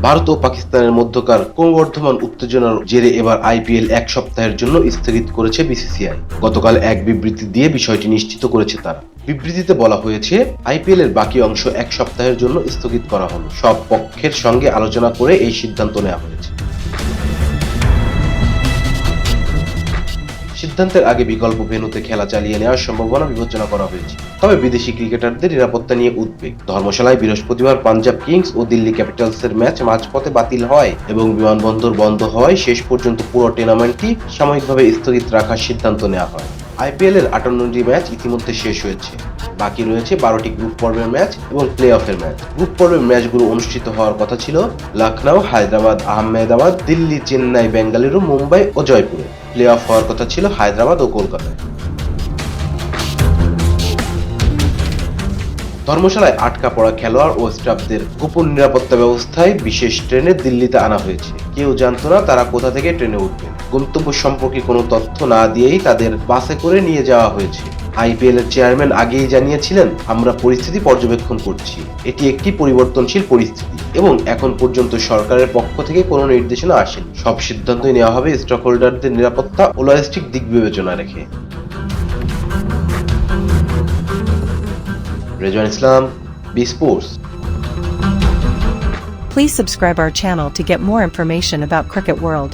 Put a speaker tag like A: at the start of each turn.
A: ভারত ও পাকিস্তানের মধ্যকার ক্রমবর্ধমান উত্তেজনার জেরে এবার আইপিএল 1 সপ্তাহের জন্য স্থগিত করেছে বিসিসিআই। গতকাল এক বিবৃতি দিয়ে বিষয়টি নিশ্চিত করেছে তারা। বিবৃতিতে বলা হয়েছে, আইপিএল এর বাকি অংশ 1 সপ্তাহের জন্য স্থগিত করা হলো। সব পক্ষের সঙ্গে আলোচনা করে এই সিদ্ধান্ত নেওয়া হয়েছে। সিদ্ধান্তের আগে বিকল্প ভেন্যুতে খেলা চালিয়ে নেওয়ার সম্ভাবনা বিবেচনা করা হয়েছে। তবে বিদেশি ক্রিকেটারদের নিরাপত্তা নিয়ে উদ্বেগ। ধর্মশালায় বৃহস্পতিবার পাঞ্জাব কিংস ও দিল্লি ক্যাপিটালসের ম্যাচ মাঝপথে বাতিল হয় এবং বিমানবন্দর বন্ধ হওয়ায় শেষ পর্যন্ত পুরো টুর্নামেন্টটি সাময়িকভাবে স্থগিত রাখার সিদ্ধান্ত নেওয়া হয়। আইপিএল এর 58টি ম্যাচ ইতিমধ্যে শেষ হয়েছে। বাকি রয়েছে 12টি গ্রুপ পর্বের ম্যাচ এবং প্লে অফের ম্যাচ। গ্রুপ পর্বের ম্যাচগুলো অনুষ্ঠিত হওয়ার কথা ছিল লখনউ, হায়দ্রাবাদ, আহমেদাবাদ, দিল্লি, চেন্নাই, বেঙ্গালুরু, মুম্বাই ও জয়পুরে। প্লে অফ হওয়ার কথা ছিল হায়দ্রাবাদ ও কলকাতায়। ধর্মশালায় আটকা পড়া খেলোয়াড় ও স্টাফদের গোপন নিরাপত্তা ব্যবস্থায় বিশেষ ট্রেনে দিল্লিতে আনা হয়েছে। কেউ জানত না তারা কোথা থেকে ট্রেনে উঠবে। গন্তব্য সম্পর্কে কোনো তথ্য না দিয়েই তাদের বাসে করে নিয়ে যাওয়া হয়েছে। আইপিএল এর চেয়ারম্যান আগেই জানিয়েছিলেন, আমরা পরিস্থিতি পর্যবেক্ষণ করছি। এটি একটি পরিবর্তনশীল পরিস্থিতি এবং এখন পর্যন্ত সরকারের পক্ষ থেকে কোনো নির্দেশনা আসেনি। সব সিদ্ধান্তই নেওয়া হবে স্টক হোল্ডারদের নিরাপত্তা ও লজিস্টিক দিক বিবেচনা রেখে। Rezwan Islam, B Sports.
B: Please subscribe our channel to get more information about Cricket World.